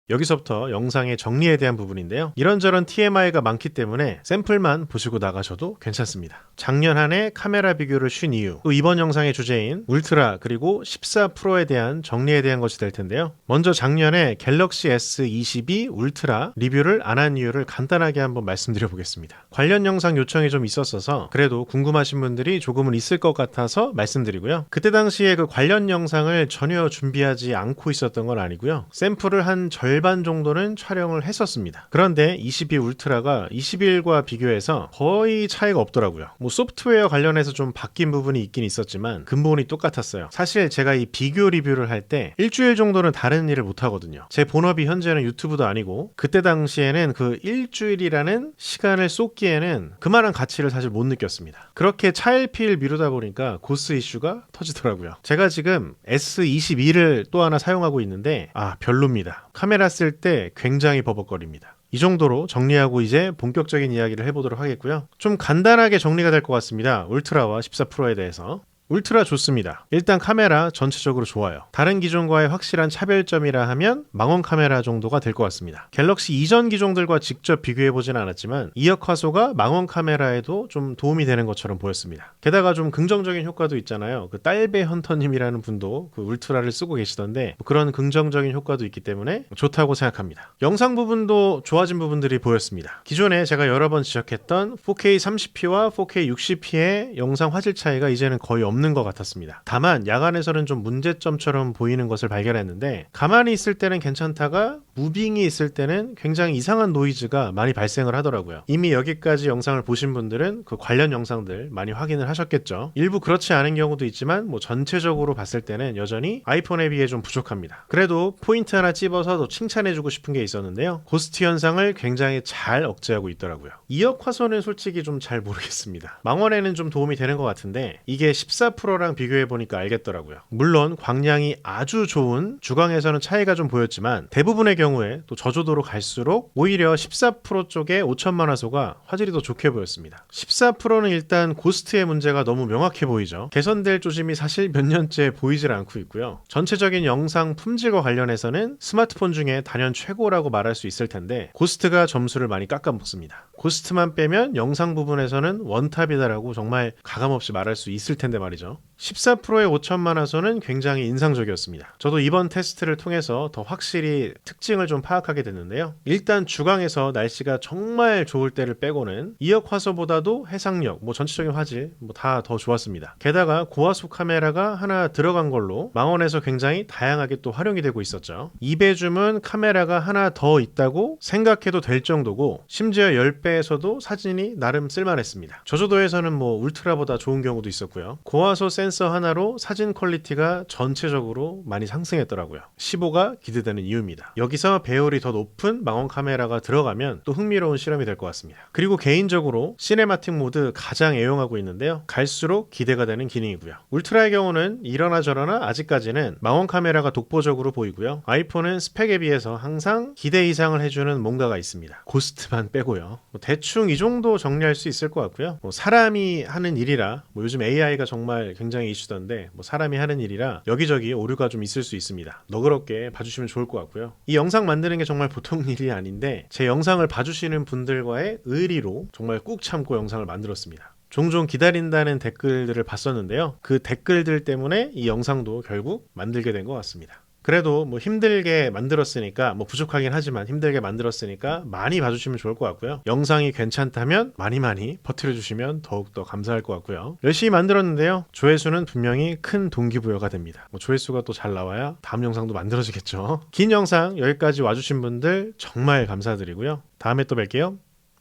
여기서부터 영상의 정리에 대한 부분인데요. 이런저런 TMI가 많기 때문에 샘플만 보시고 나가셔도 괜찮습니다. 작년 한 해 카메라 비교를 쉰 이유, 또 이번 영상의 주제인 울트라 그리고 14%에 대한 정리에 대한 것이 될 텐데요. 먼저 작년에 갤럭시 S22 울트라 리뷰를 안 한 이유를 간단하게 한번 말씀드려 보겠습니다. 관련 영상 요청이 좀 있었어서 그래도 궁금하신 분들이 조금은 있을 것 같아서 말씀드리고요. 그때 당시에 그 관련 영상을 전혀 준비하지 않고 있었던 건 아니고요. 샘플을 한 절반 정도는 촬영을 했었습니다. 그런데 22 울트라가 21과 비교해서 거의 차이가 없더라고요. 뭐 소프트웨어 관련해서 좀 바뀐 부분이 있긴 있었지만 근본이 똑같았어요. 사실 제가 이 비교 리뷰를 할 때 일주일 정도는 다른 일을 못 하거든요. 제 본업이 현재는 유튜브도 아니고 그때 당시에는 그 일주일이라는 시간을 쏟기에는 그만한 가치를 사실 못 느꼈습니다. 그렇게 차일피일 미루다 보니까 고스 이슈가 터지더라고요. 제가 지금 S22를 또 하나 사용하고 있는데 별로입니다. 카메라 쓸 때 굉장히 버벅거립니다. 이 정도로 정리하고 이제 본격적인 이야기를 해보도록 하겠고요. 좀 간단하게 정리가 될 것 같습니다. 울트라와 14%에 대해서. 울트라 좋습니다. 일단 카메라 전체적으로 좋아요. 다른 기종과의 확실한 차별점이라 하면 망원 카메라 정도가 될 것 같습니다. 갤럭시 이전 기종들과 직접 비교해보진 않았지만 이역 화소가 망원 카메라에도 좀 도움이 되는 것처럼 보였습니다. 게다가 좀 긍정적인 효과도 있잖아요. 그 딸배 헌터님이라는 분도 그 울트라를 쓰고 계시던데 그런 긍정적인 효과도 있기 때문에 좋다고 생각합니다. 영상 부분도 좋아진 부분들이 보였습니다. 기존에 제가 여러 번 지적했던 4K 30p와 4K 60p의 영상 화질 차이가 이제는 거의 없는 것 같았습니다. 다만 야간에서는 좀 문제점처럼 보이는 것을 발견했는데 가만히 있을 때는 괜찮다가 무빙이 있을 때는 굉장히 이상한 노이즈가 많이 발생을 하더라고요. 이미 여기까지 영상을 보신 분들은 그 관련 영상들 많이 확인을 하셨겠죠. 일부 그렇지 않은 경우도 있지만 뭐 전체적으로 봤을 때는 여전히 아이폰에 비해 좀 부족합니다. 그래도 포인트 하나 찝어서 더 칭찬해주고 싶은 게 있었는데요. 고스트 현상을 굉장히 잘 억제하고 있더라고요. 2억 화소는 솔직히 좀 잘 모르겠습니다. 망원에는 좀 도움이 되는 것 같은데 이게 14%랑 비교해보니까 알겠더라고요. 물론 광량이 아주 좋은 주광에서는 차이가 좀 보였지만 대부분의 경우에 또 저조도로 갈수록 오히려 14% 쪽에 5천만 화소가 화질이 더 좋게 보였습니다. 14%는 일단 고스트의 문제가 너무 명확해 보이죠. 개선될 조짐이 사실 몇 년째 보이질 않고 있고요. 전체적인 영상 품질과 관련해서는 스마트폰 중에 단연 최고라고 말할 수 있을 텐데 고스트가 점수를 많이 깎아먹습니다. 고스트만 빼면 영상 부분에서는 원탑이다라고 정말 가감없이 말할 수 있을 텐데 말이죠. 14%의 5천만 화소는 굉장히 인상적이었습니다. 저도 이번 테스트를 통해서 더 확실히 특징을 좀 파악하게 됐는데요. 일단 주광에서 날씨가 정말 좋을 때를 빼고는 2억 화소보다도 해상력, 뭐 전체적인 화질 뭐 다 더 좋았습니다. 게다가 고화소 카메라가 하나 들어간 걸로 망원에서 굉장히 다양하게 또 활용이 되고 있었죠. 2배줌은 카메라가 하나 더 있다고 생각해도 될 정도고 심지어 10배에서도 사진이 나름 쓸만했습니다. 저조도에서는 뭐 울트라보다 좋은 경우도 있었고요. 고화소 센서 하나로 사진 퀄리티가 전체적으로 많이 상승했더라고요. 15가 기대되는 이유입니다. 여기서 배율이 더 높은 망원 카메라가 들어가면 또 흥미로운 실험이 될 것 같습니다. 그리고 개인적으로 시네마틱 모드 가장 애용하고 있는데요. 갈수록 기대가 되는 기능이고요. 울트라의 경우는 이러나 저러나 아직까지는 망원 카메라가 독보적으로 보이고요. 아이폰은 스펙에 비해서 항상 기대 이상을 해주는 뭔가가 있습니다. 고스트만 빼고요. 대충 이 정도 정리할 수 있을 것 같고요. 사람이 하는 일이라 요즘 AI가 정말 굉장히 이슈던데 사람이 하는 일이라 여기저기 오류가 좀 있을 수 있습니다. 너그럽게 봐주시면 좋을 것 같고요. 이 영상 만드는 게 정말 보통 일이 아닌데 제 영상을 봐주시는 분들과의 의리로 정말 꾹 참고 영상을 만들었습니다. 종종 기다린다는 댓글들을 봤었는데요. 그 댓글들 때문에 이 영상도 결국 만들게 된 것 같습니다. 그래도 힘들게 만들었으니까 부족하긴 하지만 힘들게 만들었으니까 많이 봐주시면 좋을 것 같고요. 영상이 괜찮다면 많이 퍼뜨려 주시면 더욱더 감사할 것 같고요. 열심히 만들었는데요. 조회수는 분명히 큰 동기부여가 됩니다. 조회수가 또 잘 나와야 다음 영상도 만들어지겠죠. 긴 영상 여기까지 와주신 분들 정말 감사드리고요. 다음에 또 뵐게요.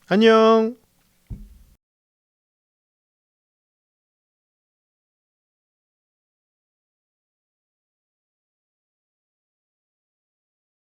안녕.